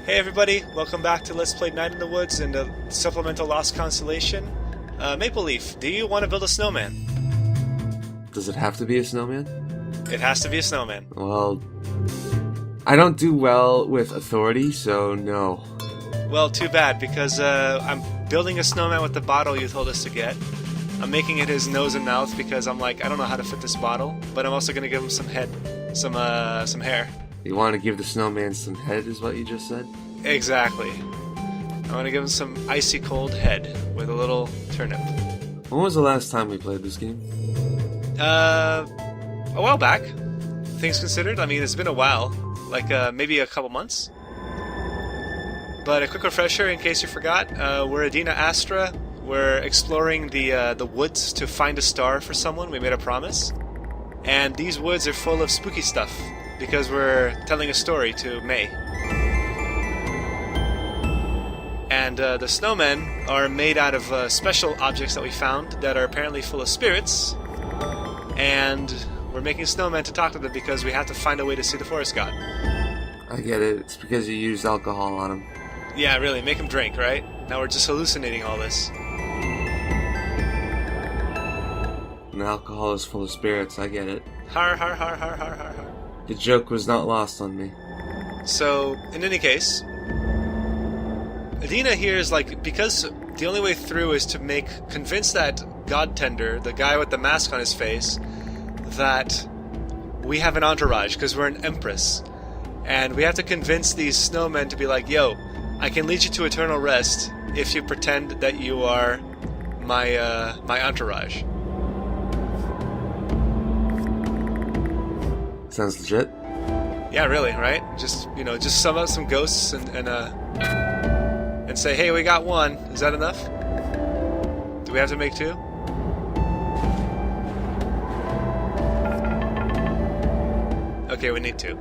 Hey everybody, welcome back to Let's Play Night in the Woods and the supplemental Lost Constellation. Maple Leaf, do you want to build a snowman? Does it have to be a snowman? It has to be a snowman. Well, I don't do well with authority, so no. Well, too bad, because I'm building a snowman with the bottle you told us to get. I'm making it his nose and mouth because I'm like, I don't know how to fit this bottle, but I'm also going to give him some head, some hair. You want to give the snowman some head, is what you just said? Exactly. I want to give him some icy cold head with a little turnip. When was the last time we played this game? A while back. Things considered. I mean, it's been a while. Like, maybe a couple months. But a quick refresher, in case you forgot, we're Adina Astra. We're exploring the woods to find a star for someone. We made a promise. And these woods are full of spooky stuff, because we're telling a story to May. And the snowmen are made out of special objects that we found that are apparently full of spirits. And we're making snowmen to talk to them because we have to find a way to see the forest god. I get it. It's because you used alcohol on him. Yeah, really. Make him drink, right? Now we're just hallucinating all this. And alcohol is full of spirits. I get it. Har, har, har, har, har, har, har. The joke was not lost on me. So, in any case, Adina here is like, because the only way through is to convince that god tender, the guy with the mask on his face, that we have an entourage, because we're an empress. And we have to convince these snowmen to be like, yo, I can lead you to eternal rest if you pretend that you are my entourage. Sounds legit. Yeah, really, right? Just sum up some ghosts and say, hey, we got one. Is that enough? Do we have to make two? Okay, we need two.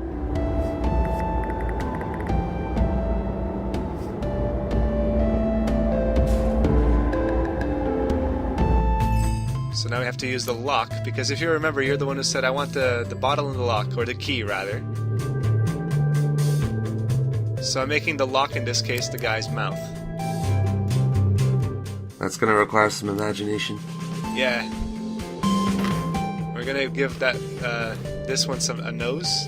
So now we have to use the lock, because if you remember, you're the one who said, I want the bottle and the lock, or the key, rather. So I'm making the lock, in this case, the guy's mouth. That's gonna require some imagination. Yeah. We're gonna give that this one a nose.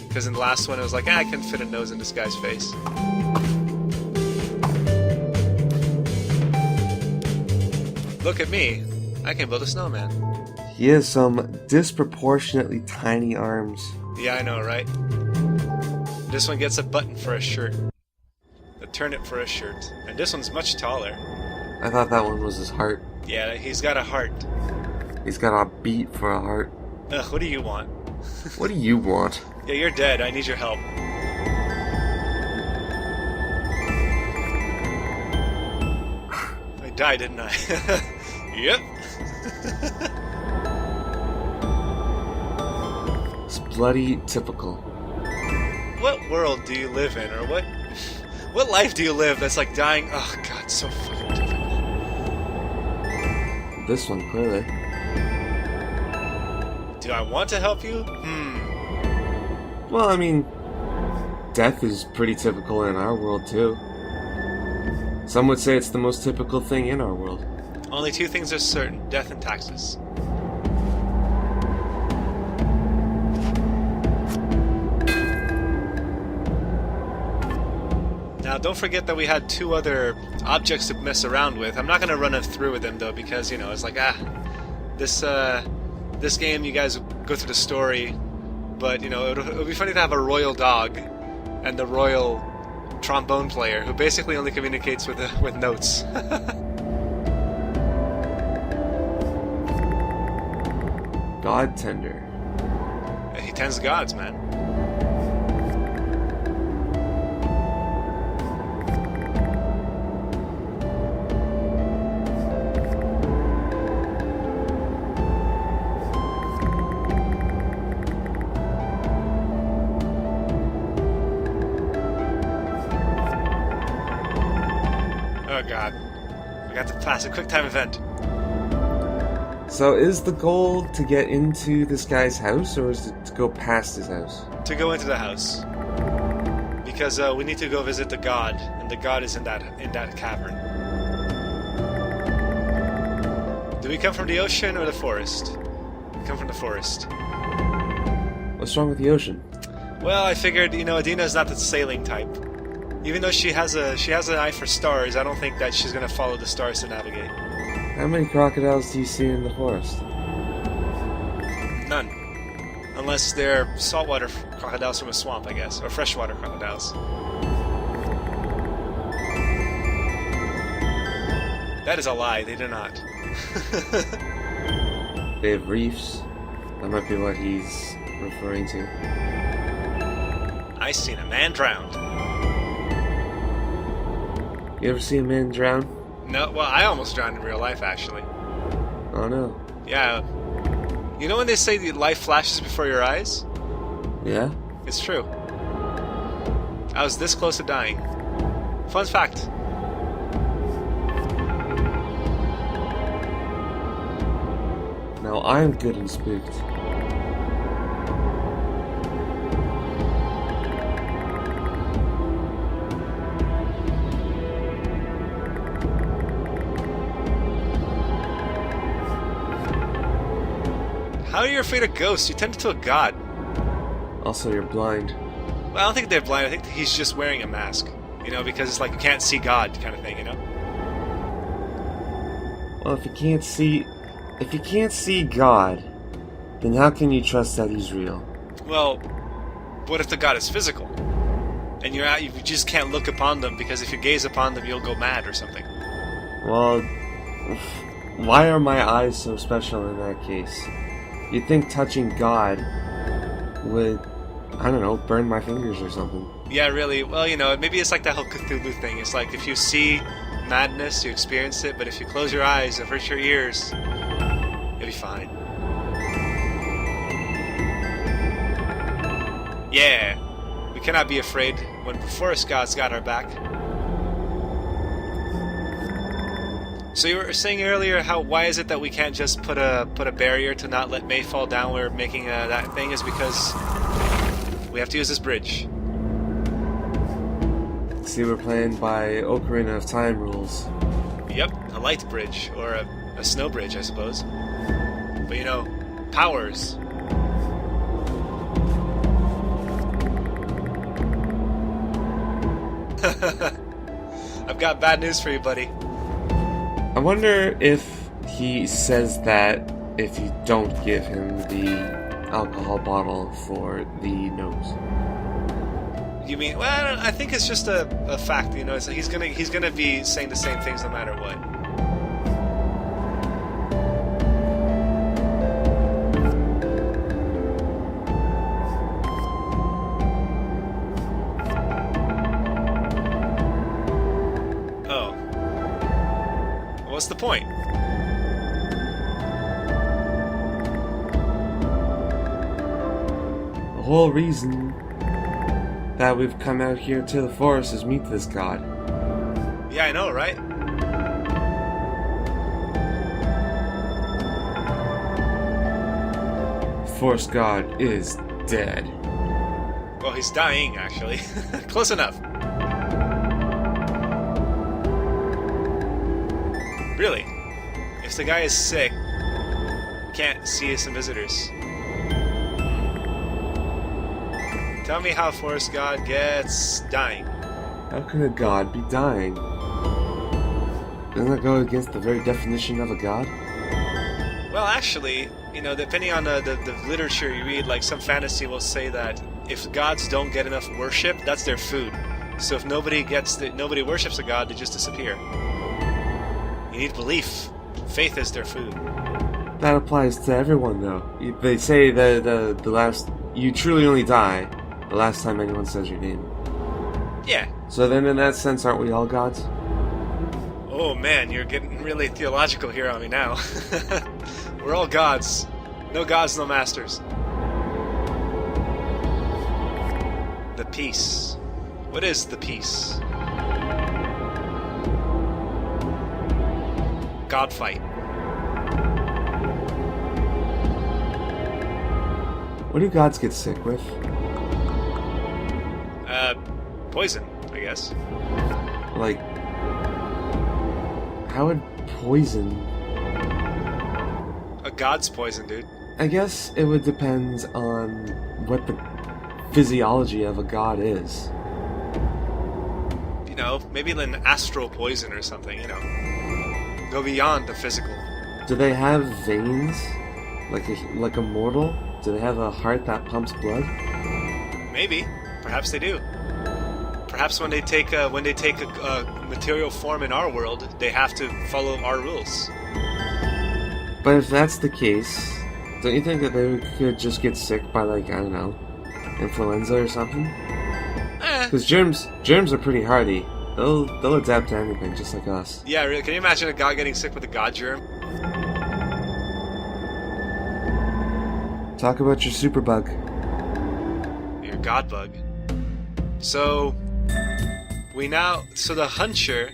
Because in the last one it was like, I can fit a nose in this guy's face. Look at me. I can build a snowman. He has some disproportionately tiny arms. Yeah, I know, right? This one gets a button for a shirt. A turnip for a shirt. And this one's much taller. I thought that one was his heart. Yeah, he's got a heart. He's got a beat for a heart. Ugh, what do you want? What do you want? Yeah, you're dead. I need your help. I died, didn't I? Yep. It's bloody typical. What world do you live in, or what life do you live that's like dying? Oh god, so fucking difficult. This one, clearly. Do I want to help you? Well, I mean, death is pretty typical in our world, too. Some would say it's the most typical thing in our world. Only two things are certain, death and taxes. Now, don't forget that we had two other objects to mess around with. I'm not going to run through with them, though, because, it's like, this game, you guys go through the story, but, it'll be funny to have a royal dog and the royal trombone player, who basically only communicates with notes. God tender. He tends gods, man. Oh god. We got to pass a quick time event. So is the goal to get into this guy's house, or is it to go past his house? To go into the house. because we need to go visit the god, and the god is in that cavern. Do we come from the ocean or the forest? We come from the forest. What's wrong with the ocean? Well, I figured, Adina is not the sailing type. Even though she has an eye for stars, I don't think that she's gonna follow the stars to navigate. How many crocodiles do you see in the forest? None. Unless they're saltwater crocodiles from a swamp, I guess. Or freshwater crocodiles. That is a lie, they do not. They have reefs. That might be what he's referring to. I seen a man drowned. You ever see a man drown? No, well, I almost drowned in real life, actually. Oh no. Yeah. You know when they say that life flashes before your eyes? Yeah? It's true. I was this close to dying. Fun fact. Now I'm good and spooked. How are you afraid of ghosts? You turned into a god. Also, you're blind. Well, I don't think they're blind. I think he's just wearing a mask. Because it's like you can't see God kind of thing, Well, if you can't see God, then how can you trust that he's real? Well, what if the God is physical? And you just can't look upon them because if you gaze upon them, you'll go mad or something. Well, why are my eyes so special in that case? You'd think touching God would, I don't know, burn my fingers or something. Yeah, really. Well, maybe it's like that whole Cthulhu thing. It's like if you see madness, you experience it, but if you close your eyes, avert your ears, you'll be fine. Yeah, we cannot be afraid when the forest gods got our back. So you were saying earlier why is it that we can't just put a barrier to not let May fall down? We're making that thing is because we have to use this bridge. See, we're playing by Ocarina of Time rules. Yep, a light bridge or a snow bridge, I suppose. But powers. I've got bad news for you, buddy. I wonder if he says that if you don't give him the alcohol bottle for the nose. You mean? Well, I think it's just a fact. It's like he's gonna be saying the same things no matter what. Oh, what's the point? The whole reason that we've come out here to the forest is meet this god. Yeah, I know, right? The forest god is dead. Well, he's dying, actually. Close enough. Really? If the guy is sick, can't see some visitors. Tell me how forest god gets dying. How can a god be dying? Doesn't that go against the very definition of a god? Well, actually, depending on the literature you read, like some fantasy will say that if gods don't get enough worship, that's their food. So if nobody worships a god, they just disappear. You need belief. Faith is their food. That applies to everyone, though. They say that the last... You truly only die the last time anyone says your name. Yeah. So then in that sense, aren't we all gods? Oh man, you're getting really theological here on me now. We're all gods. No gods, no masters. The peace. What is the peace? God fight. What do gods get sick with? Poison, I guess. Like, how would poison... A god's poison, dude. I guess it would depend on what the physiology of a god is. You know, maybe an astral poison or something, you know. Go beyond the physical. Do they have veins? Like a mortal? Do they have a heart that pumps blood? Maybe. Perhaps they do. Perhaps when they take a material form in our world, they have to follow our rules. But if that's the case, don't you think that they could just get sick by, like, I don't know, influenza or something? Because germs are pretty hardy. They'll adapt to anything, just like us. Yeah, really. Can you imagine a god getting sick with a god germ? Talk about your superbug. Your god bug. So the Huncher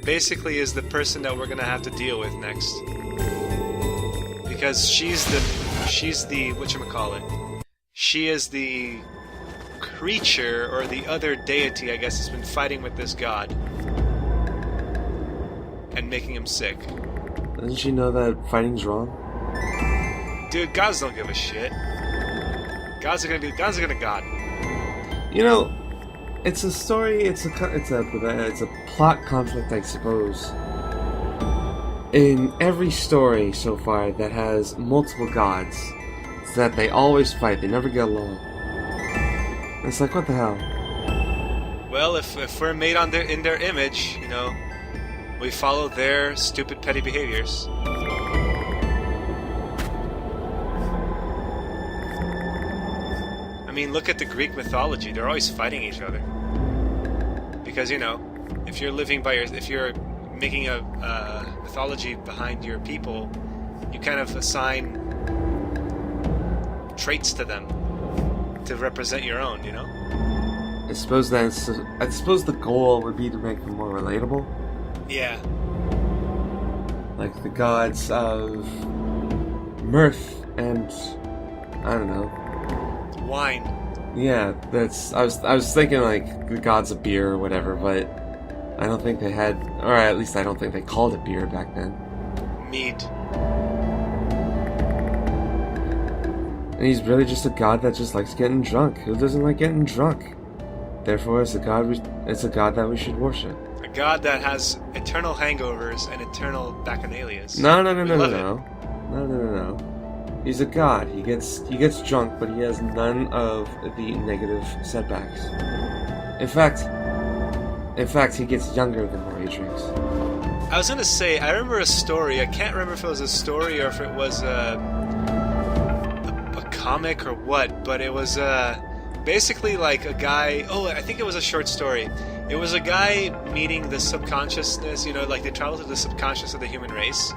basically is the person that we're gonna have to deal with next. Because she's the whatchamacallit. She is the creature, or the other deity, I guess, has been fighting with this god. And making him sick. Doesn't she know that fighting's wrong? Dude, gods don't give a shit. Gods are gonna god. You know, it's a story, it's a plot conflict, I suppose. In every story so far that has multiple gods, it's that they always fight, they never get along. It's like, what the hell? Well, if we're made in their image, you know, we follow their stupid petty behaviors. I mean, look at the Greek mythology. They're always fighting each other. Because, you know, if you're making a mythology behind your people, you kind of assign traits to them to represent your own, you know? I suppose the goal would be to make them more relatable. Yeah. Like the gods of mirth and, I don't know, wine. Yeah, I was thinking like the gods of beer or whatever, but I don't think they had, or at least I don't think they called it beer back then. Mead. And he's really just a god that just likes getting drunk. Who doesn't like getting drunk? Therefore, it's a god that we should worship. A god that has eternal hangovers and eternal bacchanalias. No. He's a god. He gets drunk, but he has none of the negative setbacks. In fact, he gets younger the more he drinks. I was gonna say, I remember a story. I can't remember if it was a story or if it was a comic or what, but it was basically like a guy. Oh, I think it was a short story. It was a guy meeting the subconsciousness. You know, like they travel to the subconscious of the human race.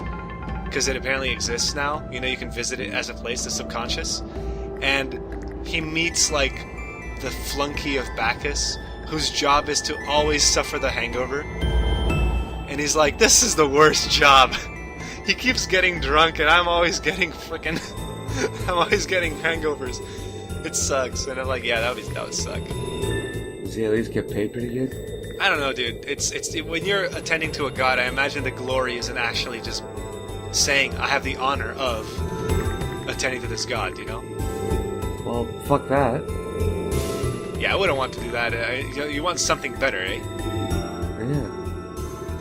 Because it apparently exists now. You know, you can visit it as a place, the subconscious. And he meets, like, the flunky of Bacchus, whose job is to always suffer the hangover. And he's like, this is the worst job. He keeps getting drunk, and I'm always getting frickin'... I'm always getting hangovers. It sucks. And I'm like, yeah, that would suck. Does he at least get paid pretty good? I don't know, dude. It's when you're attending to a god, I imagine the glory isn't actually just... saying, I have the honor of attending to this god, you know? Well, fuck that. Yeah, I wouldn't want to do that. You want something better, eh? Yeah.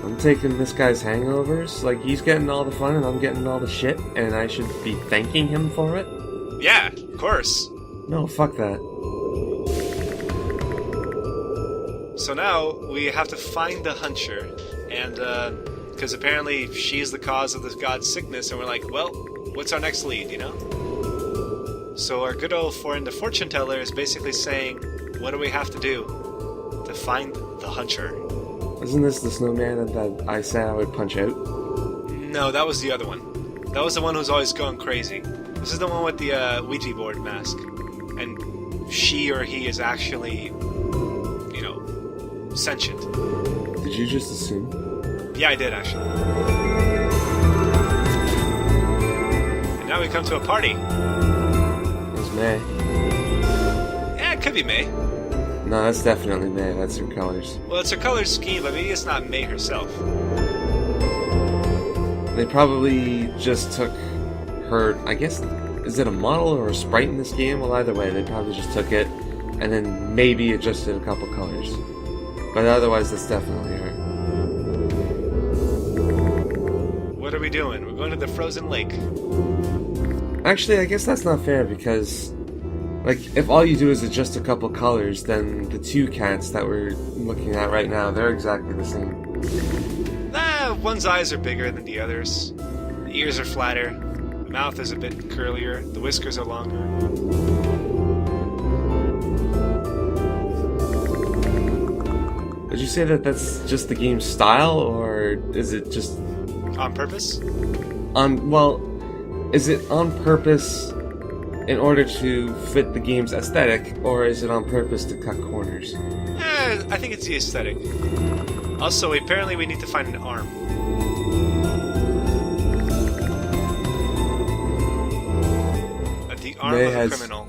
I'm taking this guy's hangovers, like he's getting all the fun and I'm getting all the shit, and I should be thanking him for it? Yeah, of course. No, fuck that. So now, we have to find the Huncher, and, because apparently she's the cause of this god's sickness, and we're like, well, what's our next lead, you know? So our good old friend, the fortune teller, is basically saying, what do we have to do to find the Huncher? Isn't this the snowman that I said I would punch out? No, that was the other one. That was the one who's always going crazy. This is the one with the Ouija board mask. And she or he is actually, you know, sentient. Did you just assume? Yeah, I did, actually. And now we come to a party. It's May. Yeah, it could be May. No, that's definitely May. That's her colors. Well, it's her color scheme, but maybe it's not May herself. They probably just took her, I guess, is it a model or a sprite in this game? Well, either way, they probably just took it and then maybe adjusted a couple colors. But otherwise, that's definitely her. What are we doing? We're going to the frozen lake. Actually, I guess that's not fair because, like, if all you do is adjust a couple colors, then the two cats that we're looking at right now, they're exactly the same. One's eyes are bigger than the others. The ears are flatter. The mouth is a bit curlier. The whiskers are longer. Would you say that that's just the game's style, or is it just On purpose? Is it on purpose in order to fit the game's aesthetic, or is it on purpose to cut corners? I think it's the aesthetic. Also, apparently we need to find an arm. The arm of a criminal.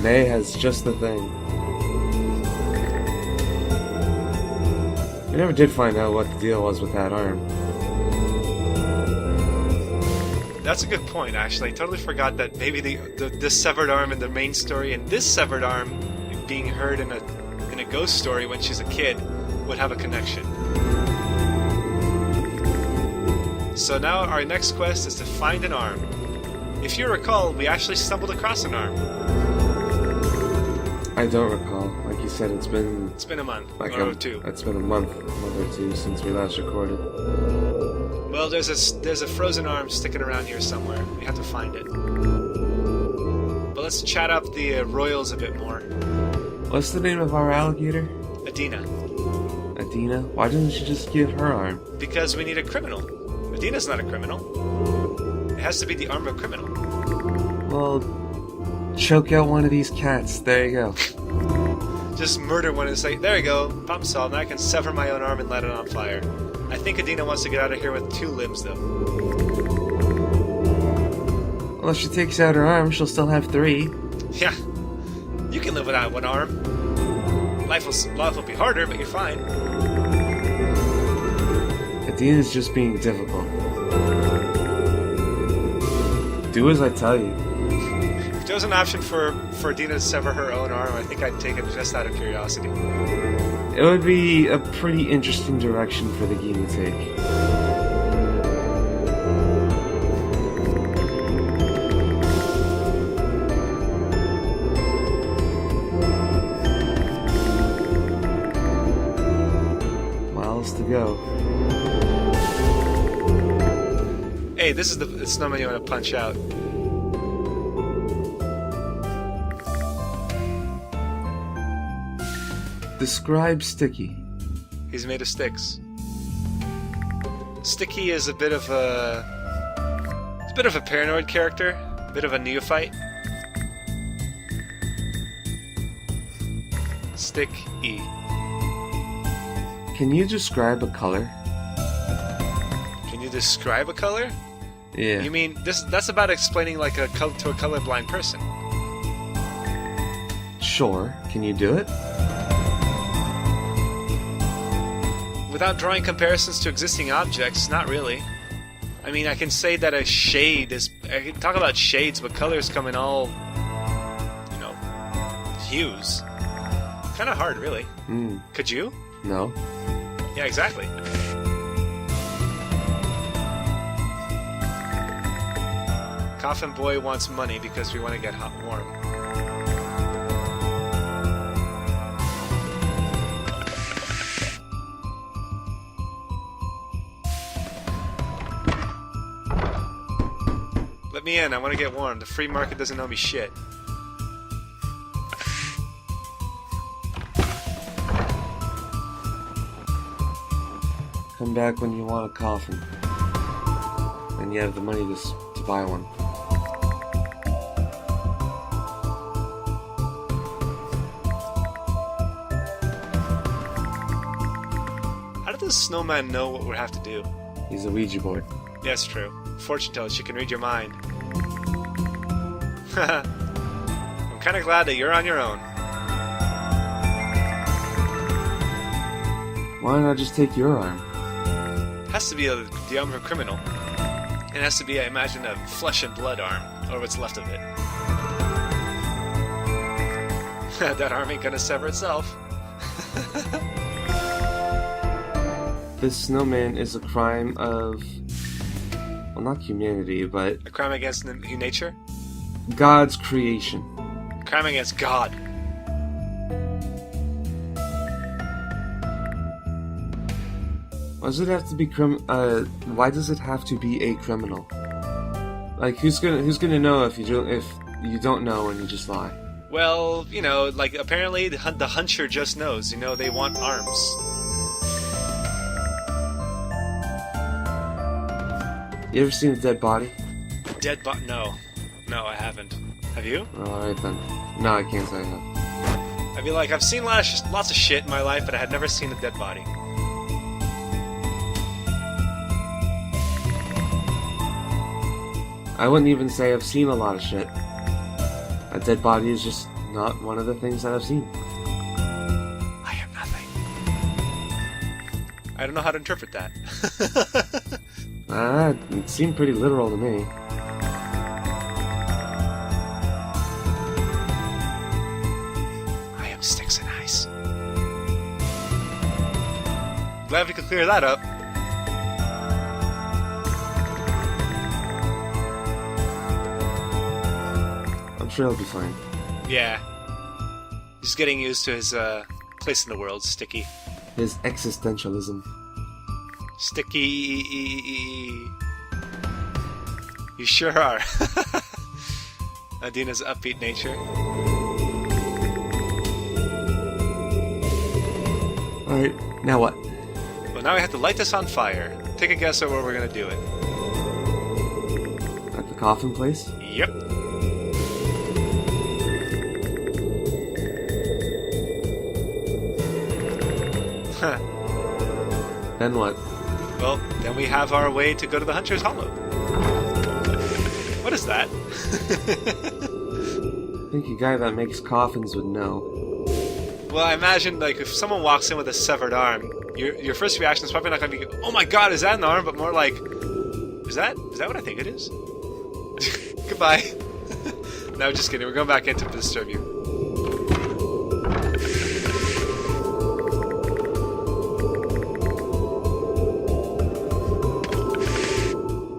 May has just the thing. We never did find out what the deal was with that arm. That's a good point, actually. I totally forgot that maybe the severed arm in the main story and this severed arm being heard in a ghost story when she's a kid would have a connection. So now our next quest is to find an arm. If you recall, we actually stumbled across an arm. I don't recall. Like you said, it's been a month like or two. It's been a month or two since we last recorded. Well, there's a frozen arm sticking around here somewhere. We have to find it. But let's chat up the royals a bit more. What's the name of our alligator? Adina. Adina? Why didn't you just get her arm? Because we need a criminal. Adina's not a criminal. It has to be the arm of a criminal. Well, choke out one of these cats. There you go. Just murder one and say, there you go, problem solved. Now I can sever my own arm and light it on fire. I think Adina wants to get out of here with 2 limbs, though. Well, if she takes out her arm, she'll still have 3. Yeah, you can live without 1 arm. Life will be harder, but you're fine. Adina's just being difficult. Do as I tell you. If there was an option for Adina to sever her own arm, I think I'd take it just out of curiosity. It would be a pretty interesting direction for the game to take. Miles to go. Hey, this is the snowman you want to punch out. Describe Sticky. He's made of sticks. Sticky is a bit of a paranoid character, a bit of a neophyte. Stick-y. Can you describe a color? Can you describe a color? Yeah. You mean that's about explaining like to a colorblind person. Sure. Can you do it? Without drawing comparisons to existing objects, not really. I mean, I can say that a shade is... I can talk about shades, but colors come in all... hues. Kind of hard, really. Could you? No. Yeah, exactly. Coffin Boy wants money because we want to get hot and warm. Let me in, I want to get warm. The free market doesn't know me shit. Come back when you want a coffin. And you have the money to buy one. How did the snowman know what we have to do? He's a Ouija board. Yeah, it's true. Fortune teller, she can read your mind. I'm kind of glad that you're on your own. Why not just take your arm? Has to be the arm of a criminal. It has to be, I imagine, a flesh and blood arm, or what's left of it. That arm ain't gonna sever itself. This snowman is a crime of, well, not humanity, but A crime against nature? God's creation. A crime against God. Why does it have to be why does it have to be a criminal? Like, who's gonna know if you don't know and you just lie? Well, you know, like, apparently the Huncher just knows. You know, they want arms. You ever seen a dead body? Dead body? No. No, I haven't. Have you? Alright then. No, I can't say that. I mean, like, I've seen lots of shit in my life, but I had never seen a dead body. I wouldn't even say I've seen a lot of shit. A dead body is just not one of the things that I've seen. I am nothing. I don't know how to interpret that. It seemed pretty literal to me. I am sticks and ice. Glad we could clear that up. I'm sure he'll be fine. Yeah. He's getting used to his place in the world, Sticky. His existentialism. Sticky. You sure are. Adina's upbeat nature. Alright, now what? Well, now we have to light this on fire. Take a guess at where we're gonna do it. At the coffin place? Yep. Huh. Then what? Well, then we have our way to go to the Huncher's Hollow. What is that? I think a guy that makes coffins would know. Well, I imagine, like, if someone walks in with a severed arm, your first reaction is probably not going to be, oh my god, is that an arm? But more like, is that what I think it is? Goodbye. No, just kidding. We're going back in to disturb you.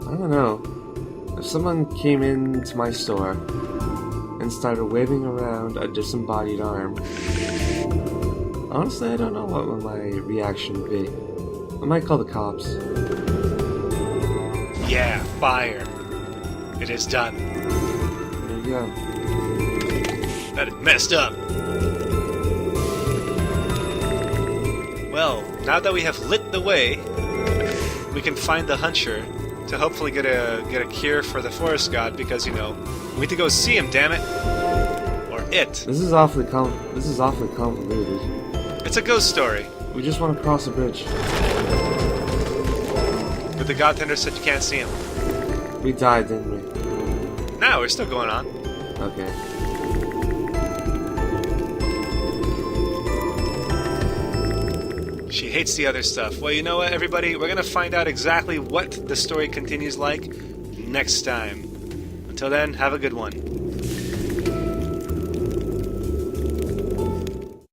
I don't know. If someone came into my store and started waving around a disembodied arm, honestly, I don't know what my reaction would be. I might call the cops. Yeah, fire. It is done. There you go. That is messed up. Well, now that we have lit the way, we can find the Huncher to hopefully get a cure for the forest god, because, you know, we need to go see him, damn it. Or it. This is awfully convoluted. It's a ghost story. We just want to cross a bridge. But the god tender said you can't see him. We died, didn't we? No, we're still going on. Okay. She hates the other stuff. Well, you know what, everybody? We're going to find out exactly what the story continues like next time. Until then, have a good one.